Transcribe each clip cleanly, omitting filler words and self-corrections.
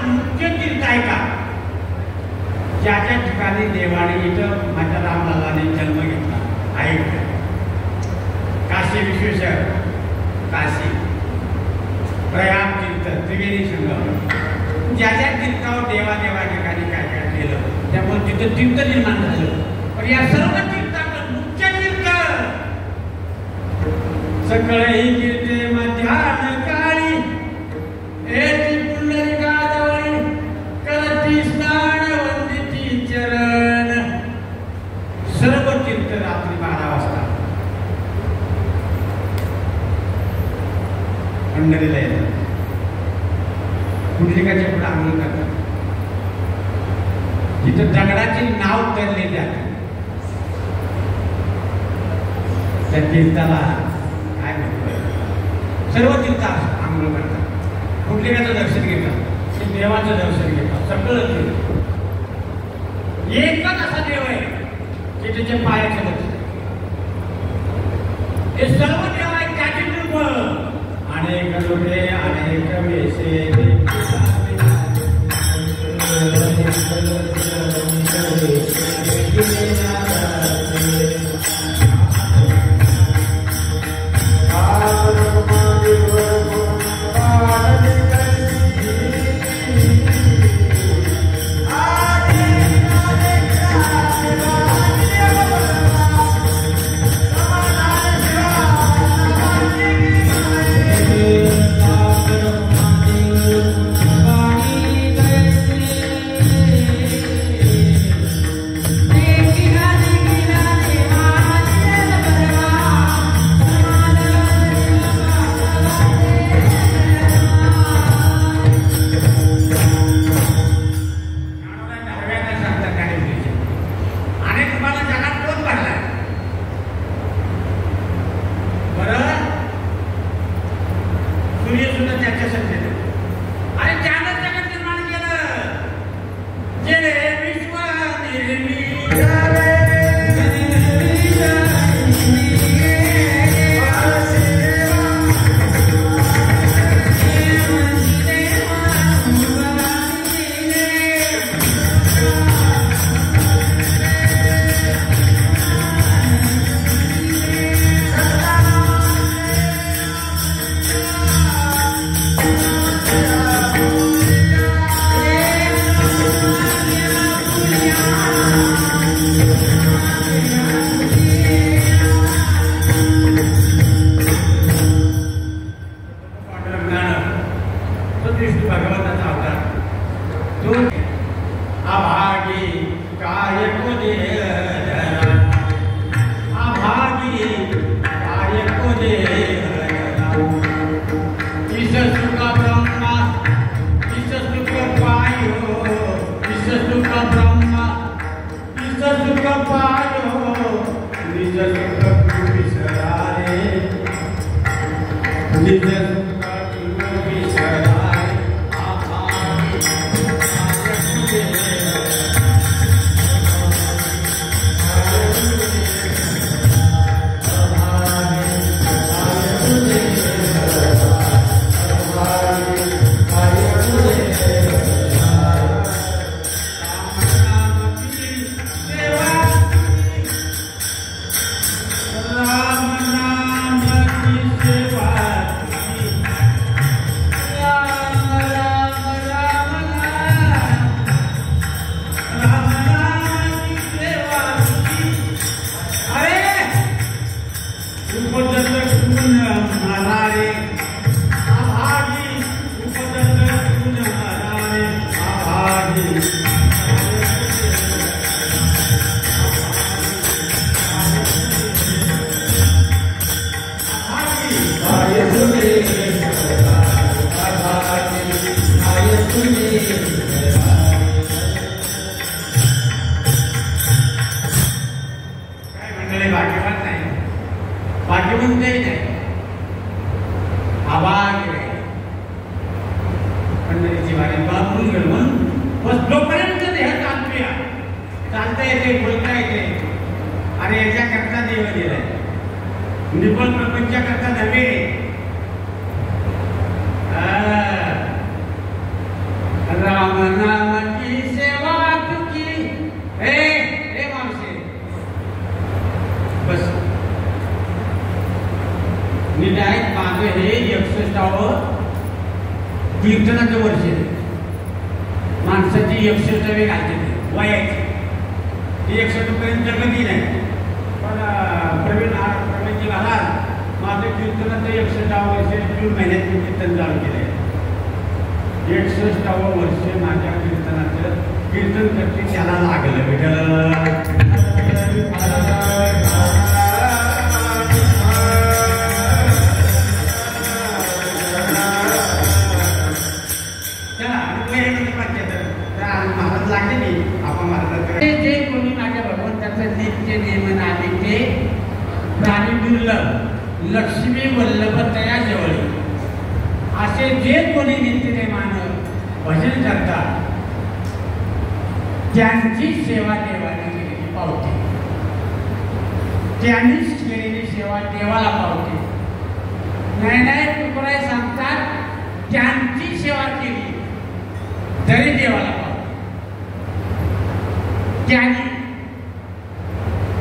मुख्य तीर्थ आहे का ज्या ज्या ठिकाणी देवाने इथं माझ्या रामलालाने जन्म घेतला आहे का? काशी विश्वेश्वर, काशी, प्रयाग तीर्थ, त्रिवेणी संगम, ज्या ज्या तीर्थावर देवा ठिकाणी काय काय केलं त्यामुळे तिथं तीर्थ निर्माण झालं. पण या सर्व तीर्थाचं मुख्य तीर्थ सकळही कीर्ते मध्यान काळी एटी पुंडलिकाजवळी करती स्नान वंदिती चरण. सर्व तीर्थ रात्री 12 वाजता पंढरीला येतात. पुंडलिकाच्या पुढे आंघोळ करतात. तिथं दगडाची नाव तरली जाते. त्या तीर्थाला काय म्हणतो सर्व तीर्थ आंघोळ करतात. पुंडलिकाचं दर्शन घेतात, देवाचं दर्शन घेतात. सगळं तीर्थ एकच असा देव आहे की त्याच्या पायाचं दर्शन. हे सर्व देव आहेत त्याचे रूप अनेक रूपे अनेक वेशे निबल प्रपंचाकरता नव्हे. नामाची सेवा तुझी हे मावशे बस निदायक माझं हे 61व कीर्तनाचं वर्ष आहे. माणसाची 61वी घालते वयाची ती 61 पर्यंत कधी नाही. पण प्रवीणजी महाराज माझं कीर्तनाचं 61व वर्ष जून महिन्यात मी कीर्तन चालू केलं आहे. 61व वर्ष माझ्या कीर्तनाचं कीर्तन करते त्याला लागलं विठ्ठल. महाराज लागले नाही आपण महाराज जे कोणी माझ्या भगवंताचं नित्य नियमन आहे ते प्राणी दुर्लभ लक्ष्मी वल्लभ तया जवळ असे जे कोणी नित्य नियमानं भजन करतात त्यांची सेवा देवाने केलेली पावते. त्यांनीच केलेली सेवा देवाला पावते. ज्ञानदायक तुकोबाई सांगतात त्यांची सेवा केली तरी देवाला पावते.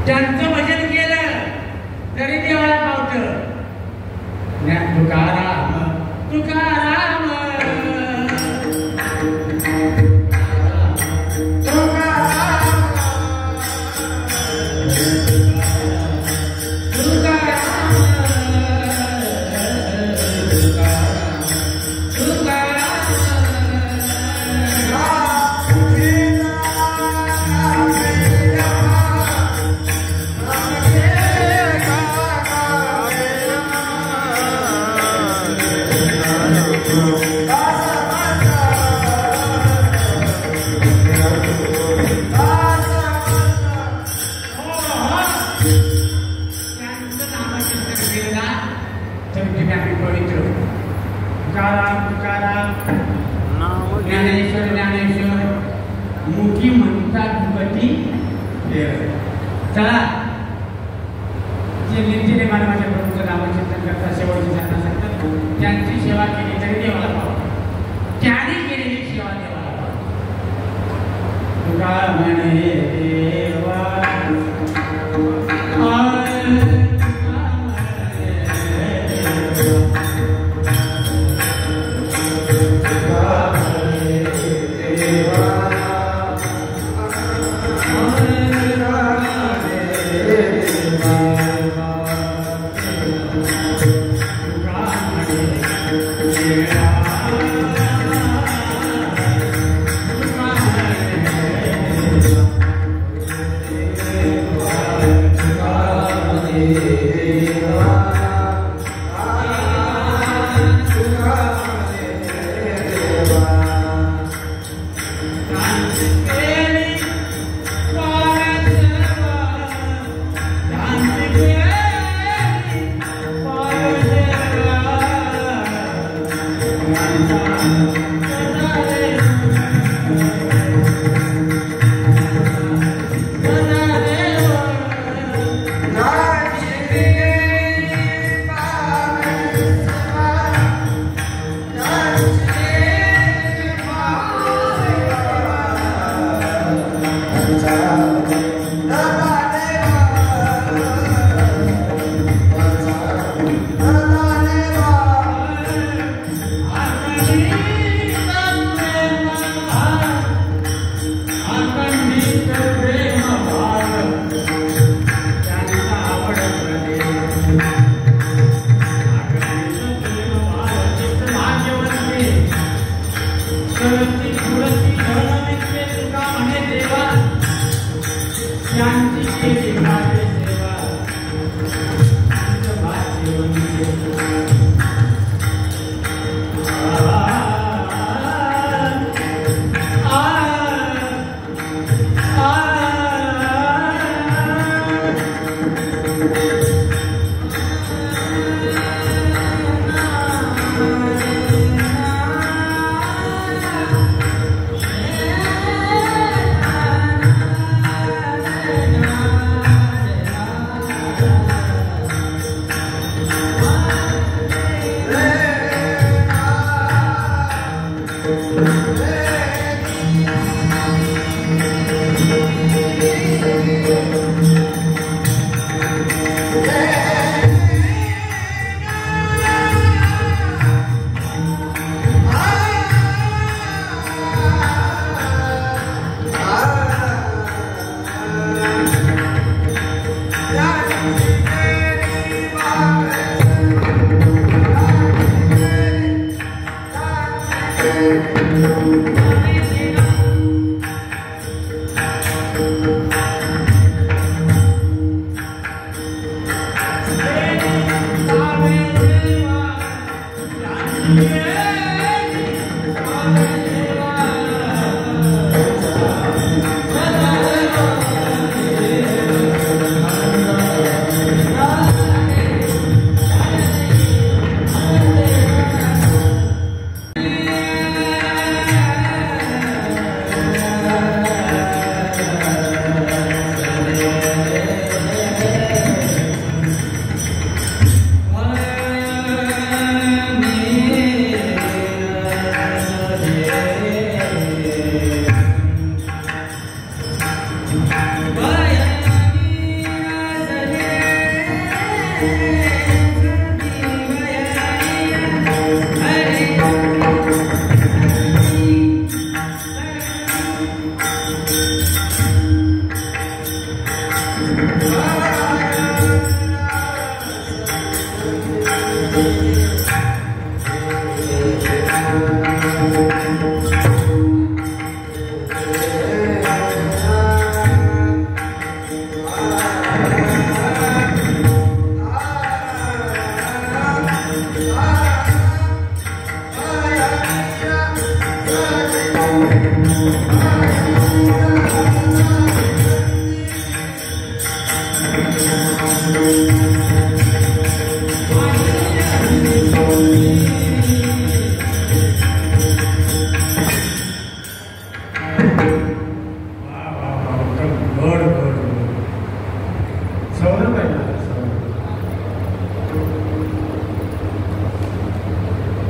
त्यांचं भजन केलं तरी देवाला पावतं. तुकाराम तुकाराम मुठी म्हणतात भगवती. चला जे नितीने मला माझ्या प्रभूचं नामचिंतन करता शेवटची जाता सांगतात त्यांची सेवा केली तरी देवाला पावते. त्यांनी केलेली सेवा देवाला पावते. तुका म्हणे देवा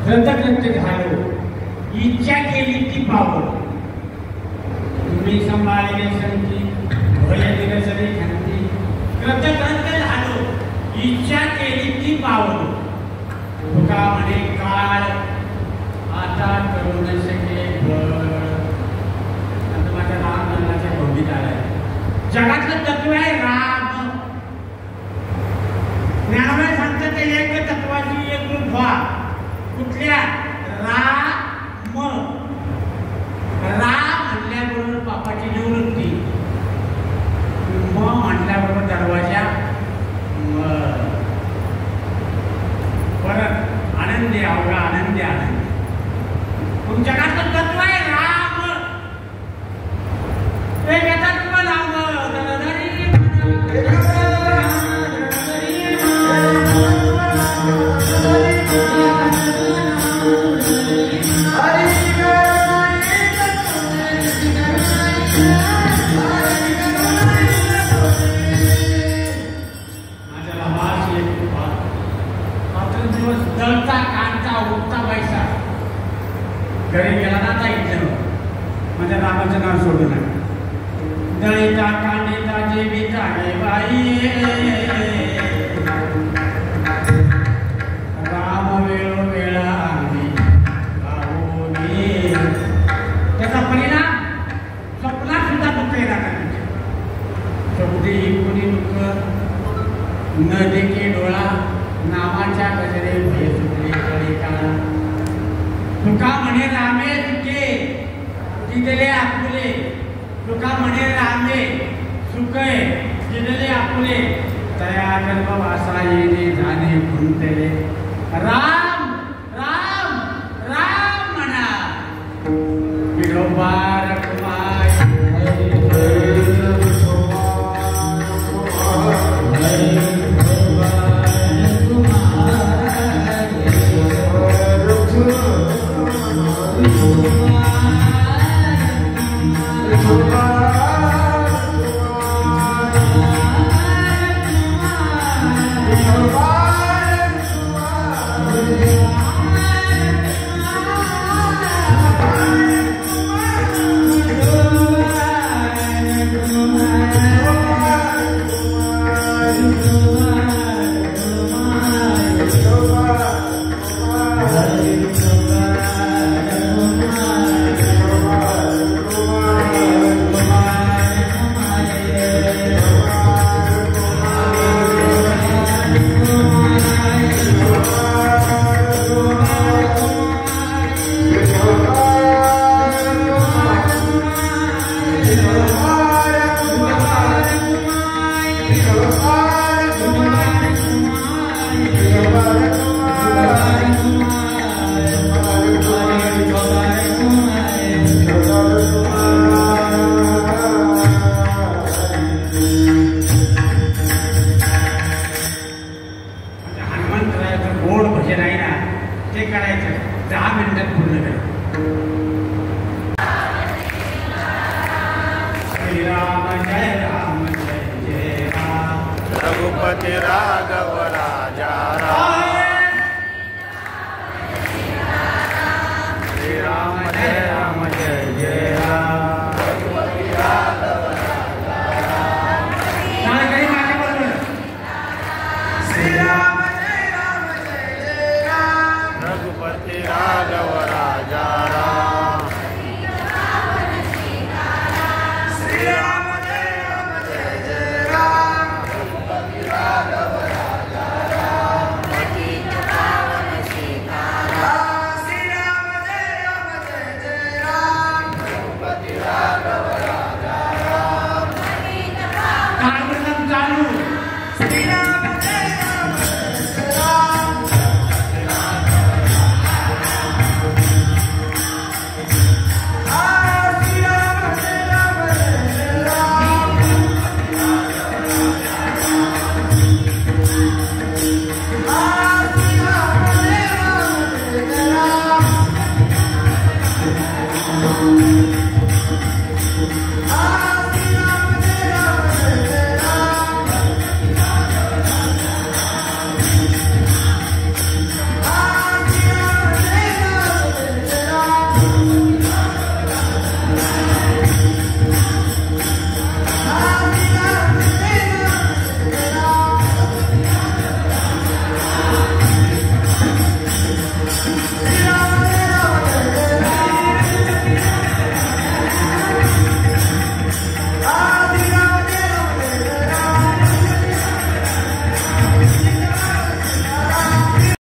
कृतकृत्य झालो, इच्छा केली ती पावलो. तुम्ही संभाळले संती, भय दिलं सरी खांती. कृतकृत्य झालो, इच्छा केली ती पावलो. तुका म्हणे काळ आता करू न शके बळ. आता माझ्या रामचंद्राच्या भोवतीत आलाय. जगातलं तत्व आहे राम. ज्ञानोबा सांगतात ते एक तत्वाची एक रूप व्हा. कुठल्या? राम. राम म्हणल्याबरोबर पापाची निवृत्ती, म म्हणल्याबरोबर दरवाजा, परत आनंदी अवघा आनंदी आनंद. तुमच्या जगातलं तत्व आहे राम. एक तत्व राम. दळता कांचा उठता पैसा घरी गेला ना जायचं म्हणजे रामाचं नाव सोडू नका. दळीता कांडीता जे बीता गे बाई राम वेळोवेळा आम्ही गावोनी. त्याचा परिणाम स्वप्नात सुद्धा दुःख येणार नाही. शब्दी कोणी दुःख न देखे डोळा नामाच्या गजरे भय सुटले कळी काळा. तुका म्हणे रामे तुके तिथले आपुले. तुका म्हणे रामे सुके तिथले आपुले. तया गर्भवासा येणे जाणे खुंटले. राम राम राम म्हणा. विडोबार कुमार रघुपति राघव राजा राम। श्री राम जय राम जय जय राम। रघुपति राघव राजा राम। श्री राम जय राम जय जय राम। रघुपति राघव राजा राम। श्री राम जय राम जय जय राम। रघुपति राघव राजा राम। पतित पावन सीताराम। श्री राम जय राम जय जय राम। रघुपति राघव राजा राम। पतित पावन चालू श्री राम जय राम जय जय राम। श्री राम